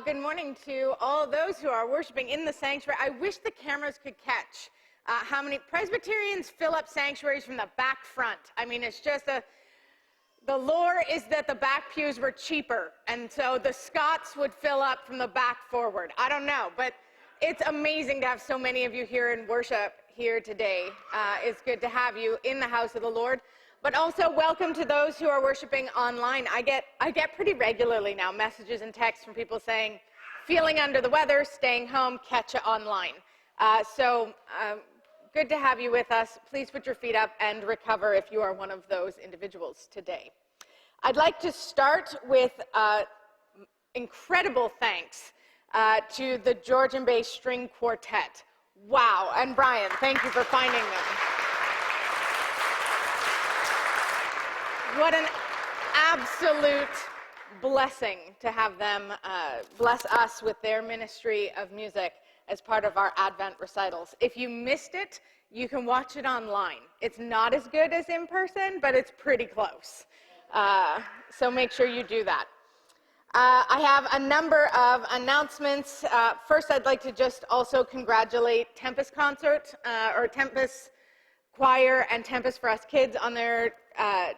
Good morning to all those who are worshiping in the sanctuary. I wish the cameras could catch how many Presbyterians fill up sanctuaries from the back front. I mean, it's just the lore is that the back pews were cheaper, and so the Scots would fill up from the back forward. I don't know, but it's amazing to have so many of you here in worship here today. It's good to have you in the house of the Lord. But also welcome to those who are worshiping online. I get pretty regularly now messages and texts from people saying, feeling under the weather, staying home, catch it online. So good to have you with us. Please put your feet up and recover if you are one of those individuals today. I'd like to start with incredible thanks to the Georgian Bay String Quartet. Wow, and Brian, thank you for finding them. What an absolute blessing to have them bless us with their ministry of music as part of our Advent recitals. If you missed it, you can watch it online. It's not as good as in person, but it's pretty close. So make sure you do that. I have a number of announcements. First, I'd like to just also congratulate Tempest Concert, or Tempest Choir and Tempest for Us Kids on their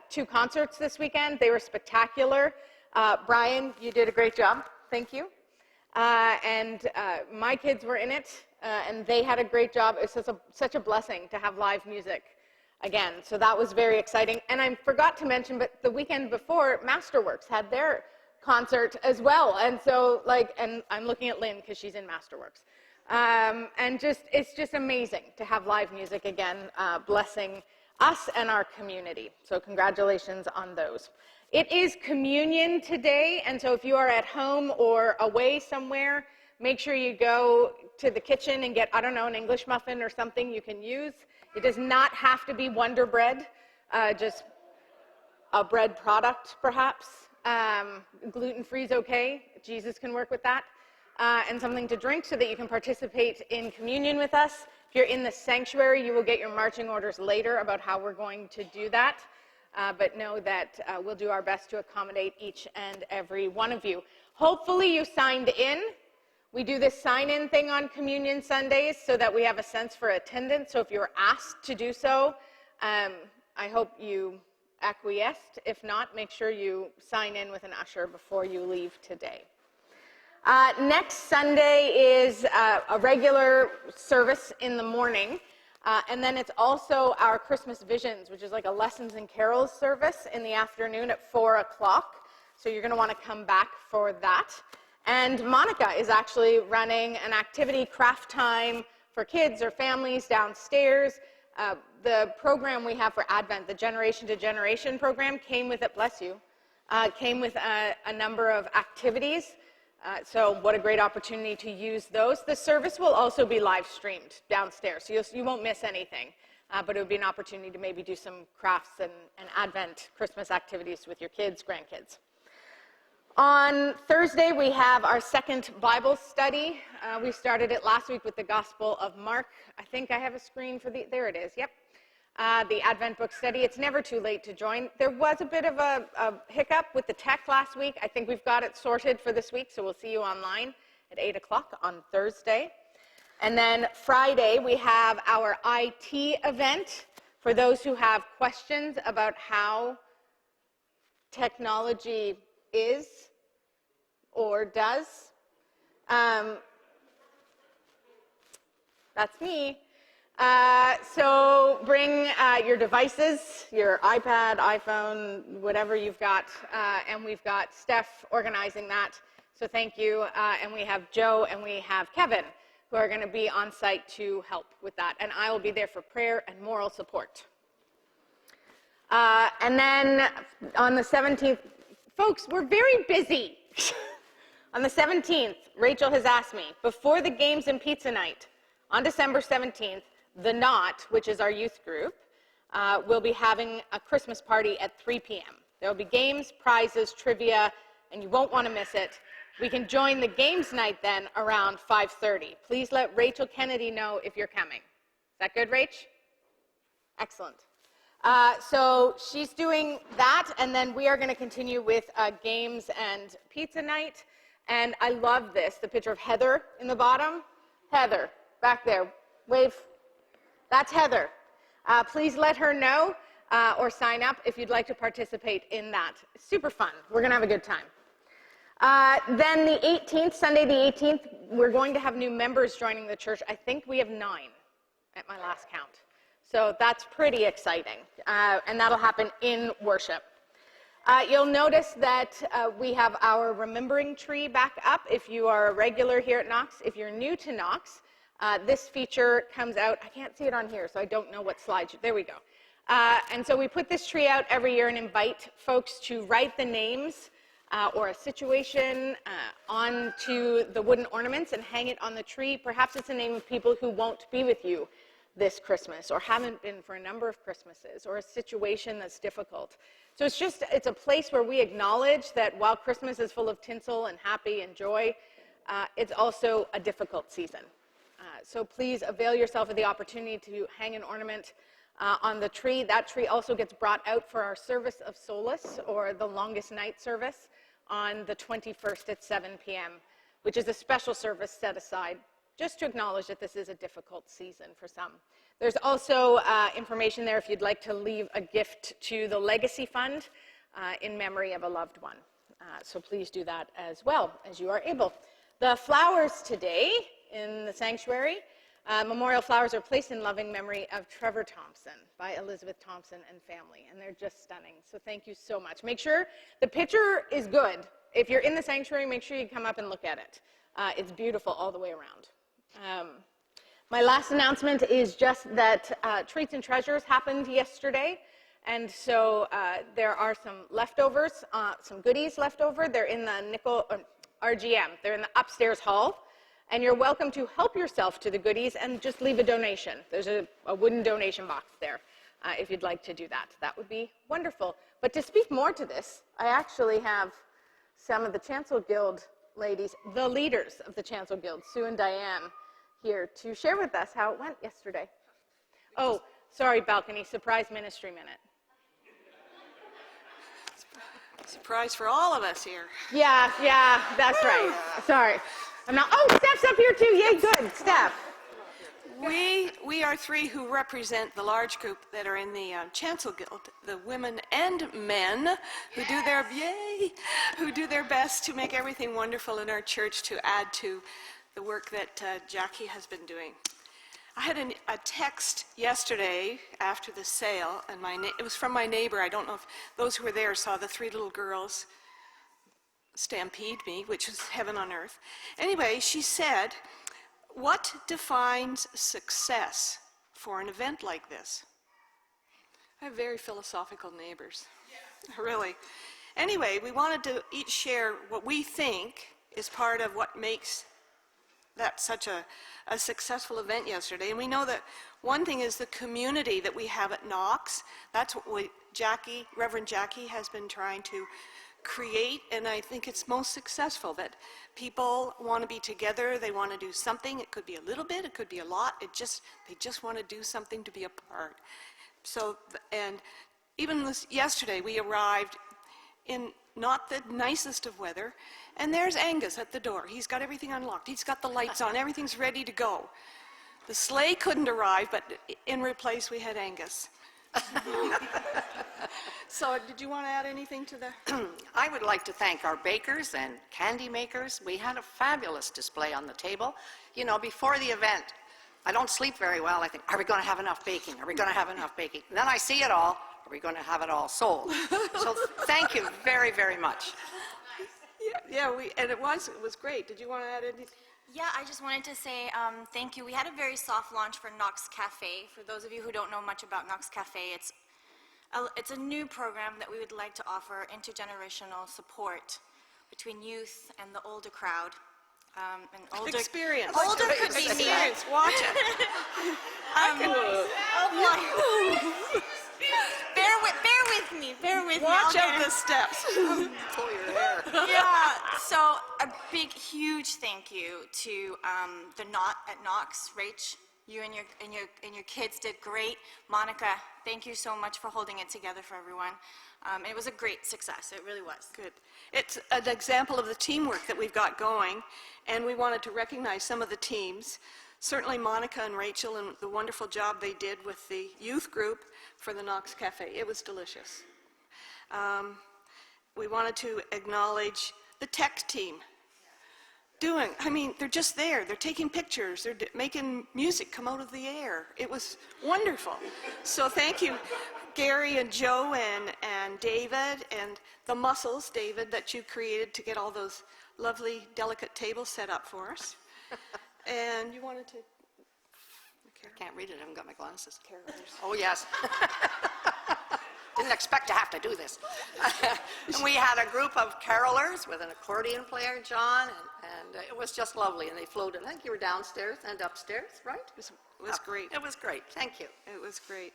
2 concerts this weekend. They were spectacular. Brian, you did a great job. Thank you. And my kids were in it, and they had a great job. It's such a blessing to have live music again. So that was very exciting. And I forgot to mention, but the weekend before, Masterworks had their concert as well. And so, and I'm looking at Lynn because she's in Masterworks. And it's just amazing to have live music again, blessing us and our community. So congratulations on those. It is communion today, and so if you are at home or away somewhere, make sure you go to the kitchen and get, an English muffin or something you can use. It does not have to be Wonder Bread, just a bread product, perhaps. Gluten-free is okay. Jesus can work with that. And something to drink so that you can participate in communion with us. If you're in the sanctuary, you will get your marching orders later about how we're going to do that. But know that we'll do our best to accommodate each and every one of you. Hopefully you signed in. We do this sign-in thing on Communion Sundays so that we have a sense for attendance. So if you were asked to do so, I hope you acquiesced. If not, make sure you sign in with an usher before you leave today. Next Sunday is a regular service in the morning, and then it's also our Christmas Visions, which is like a Lessons and Carols service in the afternoon at 4 o'clock. So you're going to want to come back for that. And Monica is actually running an activity craft time for kids or families downstairs. The program we have for Advent, the Generation to Generation program, came with it, bless you, came with a number of activities. So what a great opportunity to use those. The service will also be live streamed downstairs, so you won't miss anything. But it would be an opportunity to maybe do some crafts and Advent Christmas activities with your kids, grandkids. On Thursday, we have our second Bible study. We started it last week with the Gospel of Mark. I think I have a screen for there it is, yep. The Advent book study. It's never too late to join. There was a bit of a hiccup with the tech last week. I think we've got it sorted for this week, so we'll see you online at 8 o'clock on Thursday. And then Friday, we have our IT event for those who have questions about how technology is or does. That's me. So bring your devices, your iPad, iPhone, whatever you've got, and we've got Steph organizing that, so thank you. And we have Joe and we have Kevin, who are going to be on site to help with that, and I will be there for prayer and moral support. And then on the 17th, folks, we're very busy. On the 17th, Rachel has asked me, before the games and pizza night, on December 17th, The Knot, which is our youth group, will be having a Christmas party at 3 p.m. There will be games, prizes, trivia, and you won't want to miss it. We can join the games night then around 5:30. Please let Rachel Kennedy know if you're coming. Is that good, Rach? Excellent. So she's doing that, and then we are going to continue with games and pizza night. And I love this, the picture of Heather in the bottom. Heather, back there, wave. That's Heather. Please let her know or sign up if you'd like to participate in that. Super fun. We're going to have a good time. Then the 18th, Sunday the 18th, we're going to have new members joining the church. I think we have 9 at my last count. So that's pretty exciting. And that'll happen in worship. You'll notice that we have our remembering tree back up if you are a regular here at Knox. If you're new to Knox, this feature comes out. I can't see it on here, so I don't know what slide. There we go. And so we put this tree out every year and invite folks to write the names or a situation onto the wooden ornaments and hang it on the tree. Perhaps it's the name of people who won't be with you this Christmas or haven't been for a number of Christmases, or a situation that's difficult. So it's a place where we acknowledge that while Christmas is full of tinsel and happy and joy, it's also a difficult season. So please avail yourself of the opportunity to hang an ornament on the tree. That tree also gets brought out for our service of solace, or the longest night service, on the 21st at 7 p.m., which is a special service set aside just to acknowledge that this is a difficult season for some. There's also information there if you'd like to leave a gift to the Legacy Fund in memory of a loved one. So please do that as well as you are able. The flowers today in the sanctuary, memorial flowers are placed in loving memory of Trevor Thompson by Elizabeth Thompson and family, and they're just stunning. So thank you so much. Make sure the picture is good. If you're in the sanctuary, make sure you come up and look at it. It's beautiful all the way around. My last announcement is just that Treats and Treasures happened yesterday, and so there are some leftovers, some goodies left over. They're in the RGM. They're in the upstairs hall, and you're welcome to help yourself to the goodies and just leave a donation. There's a wooden donation box there if you'd like to do that. That would be wonderful. But to speak more to this, I actually have some of the Chancel Guild ladies, the leaders of the Chancel Guild, Sue and Diane, here to share with us how it went yesterday. Oh, sorry, balcony, surprise ministry minute. Surprise for all of us here. Yeah, that's right. Sorry. I'm not, Steph's up here too. Yay, good, Steph. We are 3 who represent the large group that are in the Chancel Guild, the women and men who do their best to make everything wonderful in our church, to add to the work that Jacqui has been doing. I had a text yesterday after the sale, and it was from my neighbor. I don't know if those who were there saw the 3 little girls stampede me, which was heaven on earth. Anyway, she said, "What defines success for an event like this?" I have very philosophical neighbors, really. Anyway, we wanted to each share what we think is part of what makes that such a successful event yesterday. And we know that one thing is the community that we have at Knox. That's what Reverend Jacqui has been trying to create, and I think it's most successful, that people want to be together, they want to do something. It could be a little bit, it could be a lot. They just want to do something to be a part. So, and even yesterday we arrived in not the nicest of weather, and there's Angus at the door. He's got everything unlocked. He's got the lights on. Everything's ready to go. The sleigh couldn't arrive, but in replace we had Angus. So did you want to add anything to the... I would like to thank our bakers and candy makers. We had a fabulous display on the table. You know, before the event, I don't sleep very well. I think, are we going to have enough baking? Are we going to have enough baking? And then I see it all. Are we going to have it all sold? So thank you very, very much. And it was great. Did you want to add anything? Yeah, I just wanted to say thank you. We had a very soft launch for Knox Cafe. For those of you who don't know much about Knox Cafe, it's a new program that we would like to offer intergenerational support between youth and the older crowd. Experience. Older could be me. Watch it. Bear with me. Watch out the steps. Pull your hair. Yeah, so a big, huge thank you to at Knox, Rach, You and your kids did great. Monica, thank you so much for holding it together for everyone. It was a great success. It really was. Good. It's an example of the teamwork that we've got going, and we wanted to recognize some of the teams. Certainly Monica and Rachel and the wonderful job they did with the youth group for the Knox Cafe. It was delicious. We wanted to acknowledge the tech team. They're just there. They're taking pictures. They're making music come out of the air. It was wonderful. So thank you, Gary and Joe and David and the muscles, David, that you created to get all those lovely, delicate tables set up for us. And you wanted to... I can't read it. I haven't got my glasses. Carolers. Oh, yes. Didn't expect to have to do this. And we had a group of carolers with an accordion player, John, and it was just lovely. And they floated. I think you were downstairs and upstairs, right? It was great. It was great. Thank you. It was great.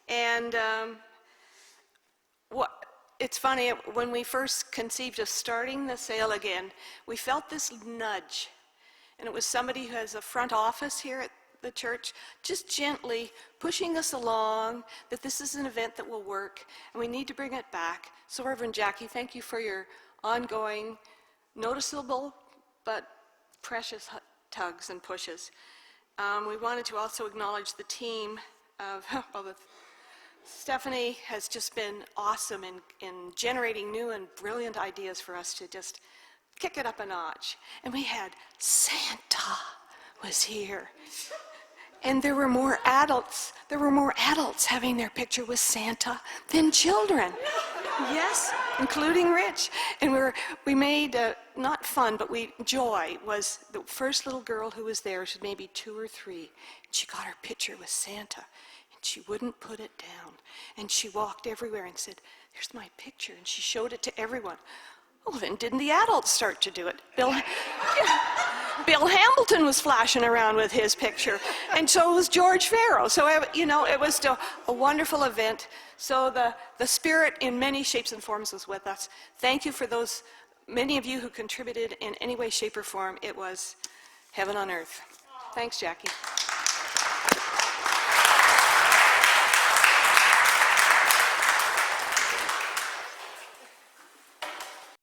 And it's funny, when we first conceived of starting the sale again, we felt this nudge. And it was somebody who has a front office here at the church, just gently pushing us along, that this is an event that will work, and we need to bring it back. So Reverend Jacqui, thank you for your ongoing, noticeable, but precious tugs and pushes. We wanted to also acknowledge the team of, Stephanie has just been awesome in generating new and brilliant ideas for us to just kick it up a notch. And we had Santa was here. And there were more adults having their picture with Santa than children. Yes, including Rich. And we made, not fun, but Joy was the first little girl who was there. She was maybe 2 or 3. She got her picture with Santa, and she wouldn't put it down. And she walked everywhere and said, "Here's my picture." And she showed it to everyone. Oh, then didn't the adults start to do it? Bill Hamilton was flashing around with his picture, and so was George Farrow. So, it was still a wonderful event. So the spirit in many shapes and forms was with us. Thank you for those, many of you who contributed in any way, shape, or form. It was heaven on earth. Thanks, Jacqui.